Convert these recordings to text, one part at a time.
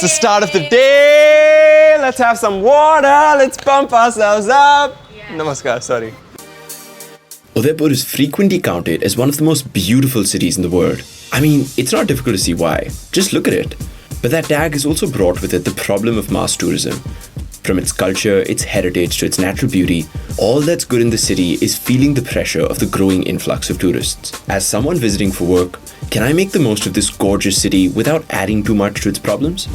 It's the start of the day. Let's have some water. Let's pump ourselves up. Namaskar, sorry. Udaipur is frequently counted as one of the most beautiful cities in the world. I mean, it's not difficult to see why. Just look at it. But that tag has also brought with it the problem of mass tourism. From its culture, its heritage to its natural beauty, all that's good in the city is feeling the pressure of the growing influx of tourists. As someone visiting for work, can I make the most of this gorgeous city without adding too much to its problems?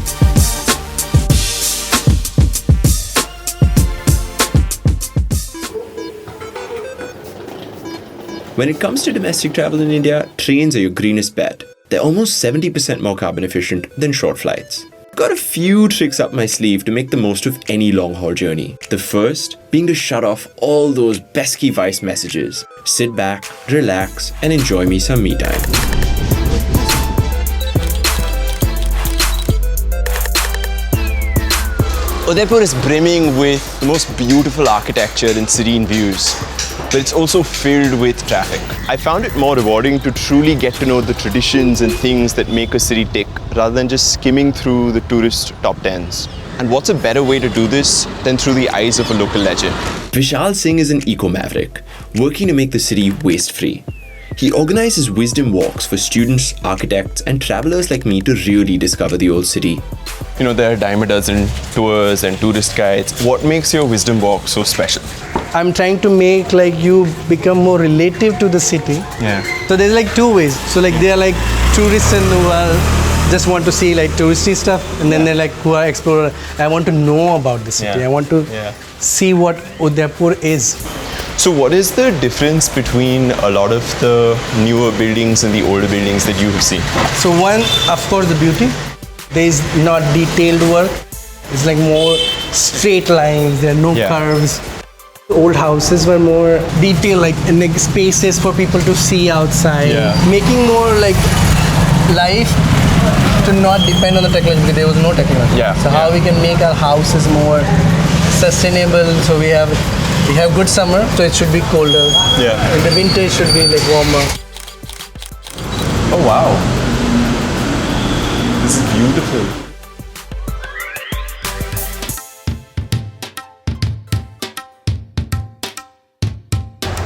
When it comes to domestic travel in India, trains are your greenest bet. They're almost 70% more carbon efficient than short flights. Got a few tricks up my sleeve to make the most of any long-haul journey. The first being to shut off all those pesky VICE messages. Sit back, relax, and enjoy me some me time. Udaipur is brimming with the most beautiful architecture and serene views, but it's also filled with traffic. I found it more rewarding to truly get to know the traditions and things that make a city tick rather than just skimming through the tourist top 10s. And what's a better way to do this than through the eyes of a local legend? Vishal Singh is an eco-maverick, working to make the city waste-free. He organizes wisdom walks for students, architects, and travelers like me to really discover the old city. You know, there are dime a dozen tours and tourist guides. What makes your wisdom walk so special? I'm trying to make you become more relative to the city. Yeah. So there's two ways. So there are tourists and who are just want to see touristy stuff, and then they're who are explorer. I want to know about the city. I want to see what Udaipur is. So what is the difference between a lot of the newer buildings and the older buildings that you have seen? So one, of course, the beauty. There is not detailed work. It's more straight lines. There are no curves. Old houses were more detailed, and spaces for people to see outside. Making more life to not depend on the technology, because there was no technology. So how we can make our houses more sustainable? So we have good summer, so it should be colder. In the winter it should be warmer. Oh wow, this is beautiful.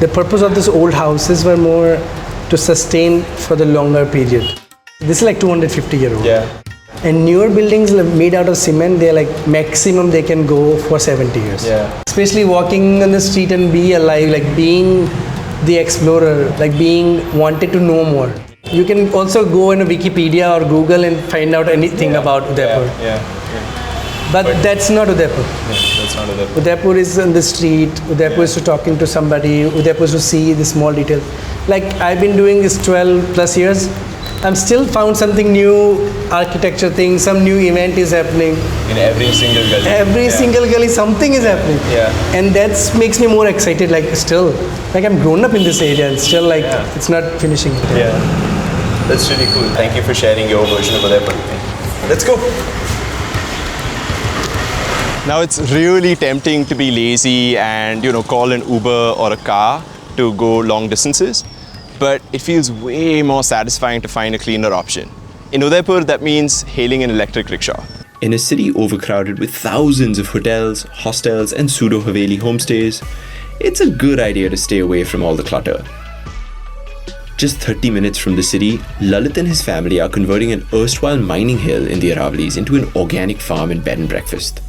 The purpose of these old houses were more to sustain for the longer period. This is 250-year-old. And newer buildings made out of cement, they're maximum they can go for 70 years. Especially walking on the street and be alive, being the explorer, being wanted to know more. You can also go in a Wikipedia or Google and find out anything about Udaipur. But that's not Udaipur. That's not Udaipur. Udaipur is on the street. Udaipur is to talking to somebody. Udaipur is to see the small detail. I've been doing this 12 plus years. I'm still found something new, architecture thing, some new event is happening. In every single gully. Every single gully, something is happening. And that makes me more excited, still. I'm grown up in this area and still it's not finishing. That's really cool. Thank you for sharing your version of Udaipur. Let's go. Now it's really tempting to be lazy and call an Uber or a car to go long distances. But it feels way more satisfying to find a cleaner option. In Udaipur, that means hailing an electric rickshaw. In a city overcrowded with thousands of hotels, hostels, and pseudo-Haveli homestays, it's a good idea to stay away from all the clutter. Just 30 minutes from the city, Lalit and his family are converting an erstwhile mining hill in the Aravalis into an organic farm and bed and breakfast.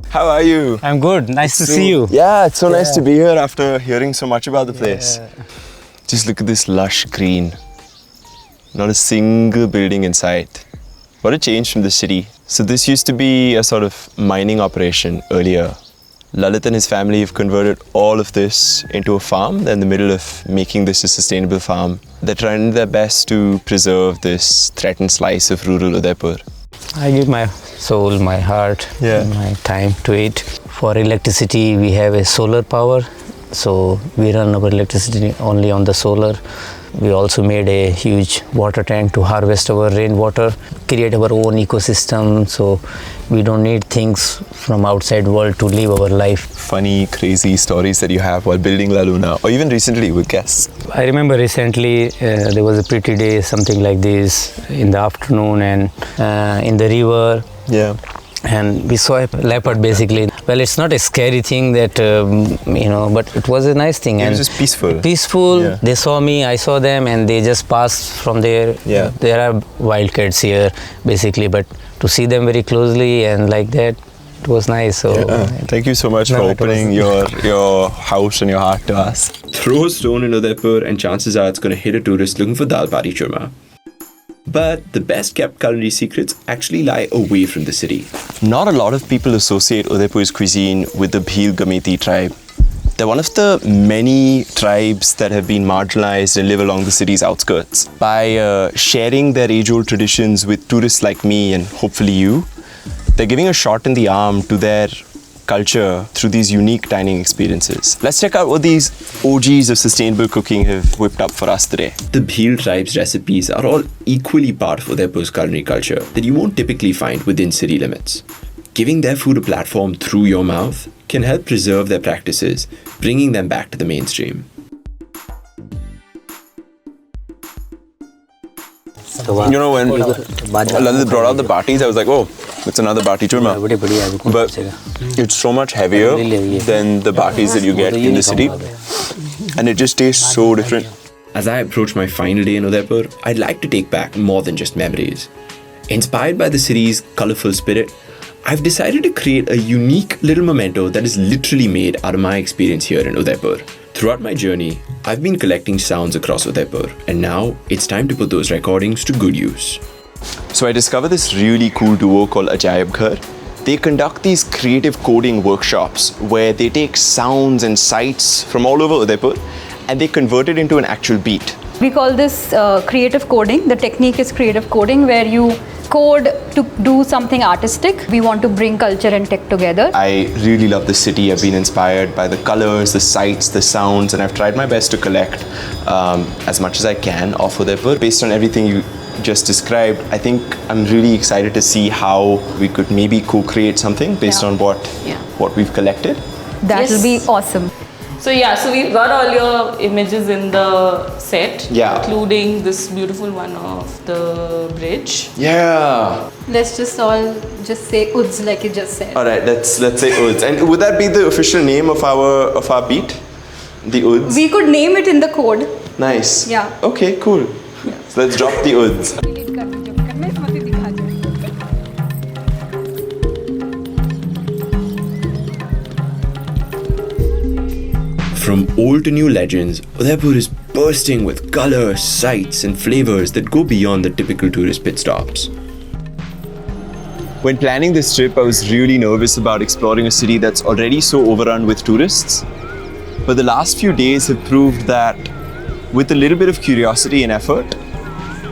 How are you? I'm good. Nice to see you. Yeah, it's so nice to be here after hearing so much about the place. Just look at this lush green. Not a single building in sight. What a change from the city. So this used to be a sort of mining operation earlier. Lalit and his family have converted all of this into a farm. They're in the middle of making this a sustainable farm. They're trying their best to preserve this threatened slice of rural Udaipur. I give my soul, my heart, my time to it. For electricity, we have a solar power. So we run our electricity only on the solar. We also made a huge water tank to harvest our rainwater, create our own ecosystem, so we don't need things from outside world to live our life. Funny, crazy stories that you have while building La Luna, or even recently with guests. I remember recently there was a pretty day, something like this, in the afternoon, and in the river. Yeah. And we saw a leopard basically. Well, it's not a scary thing that, but it was a nice thing. It was just peaceful. Peaceful. Yeah. They saw me, I saw them, and they just passed from there. Yeah. There are wild cats here basically, but to see them very closely and like that, it was nice. So Thank you so much for opening your house and your heart to us. Throw a stone in Udaipur and chances are it's going to hit a tourist looking for dal bati churma. But the best kept culinary secrets actually lie away from the city. Not a lot of people associate Udaipur's cuisine with the Bhil Gameti tribe. They're one of the many tribes that have been marginalized and live along the city's outskirts. By sharing their age-old traditions with tourists like me and hopefully you, they're giving a shot in the arm to their culture through these unique dining experiences. Let's check out what these OGs of sustainable cooking have whipped up for us today. The Bhil tribe's recipes are all equally part of Udaipur's culinary culture that you won't typically find within city limits. Giving their food a platform through your mouth can help preserve their practices, bringing them back to the mainstream. You know, when Lalit brought out the batis, I was like, oh, it's another bati churma. But it's so much heavier than the batis that you get in the city. And it just tastes so different. As I approach my final day in Udaipur, I'd like to take back more than just memories. Inspired by the city's colourful spirit, I've decided to create a unique little memento that is literally made out of my experience here in Udaipur. Throughout my journey, I've been collecting sounds across Udaipur, and now it's time to put those recordings to good use. So I discovered this really cool duo called Ajaib Ghar. They conduct these creative coding workshops where they take sounds and sights from all over Udaipur and they convert it into an actual beat. We call this creative coding. The technique is creative coding, where you code to do something artistic. We want to bring culture and tech together. I really love the city. I've been inspired by the colors, the sights, the sounds, and I've tried my best to collect as much as I can of Udaipur. Based on everything you just described, I think I'm really excited to see how we could maybe co-create something based on what we've collected. That will be awesome. So we've got all your images in the set, including this beautiful one of the bridge. Yeah. Let's just all just say Uds like you just said. All right, let's say Uds. And would that be the official name of our beat? The Uds? We could name it in the code. Nice. Yeah. Okay, cool. Yeah. So let's drop the Uds. From old to new legends, Udaipur is bursting with colours, sights and flavours that go beyond the typical tourist pit stops. When planning this trip, I was really nervous about exploring a city that's already so overrun with tourists. But the last few days have proved that with a little bit of curiosity and effort,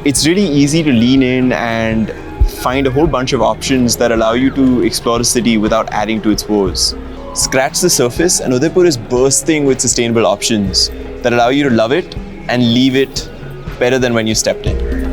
it's really easy to lean in and find a whole bunch of options that allow you to explore a city without adding to its woes. Scratch the surface and Udaipur is bursting with sustainable options that allow you to love it and leave it better than when you stepped in.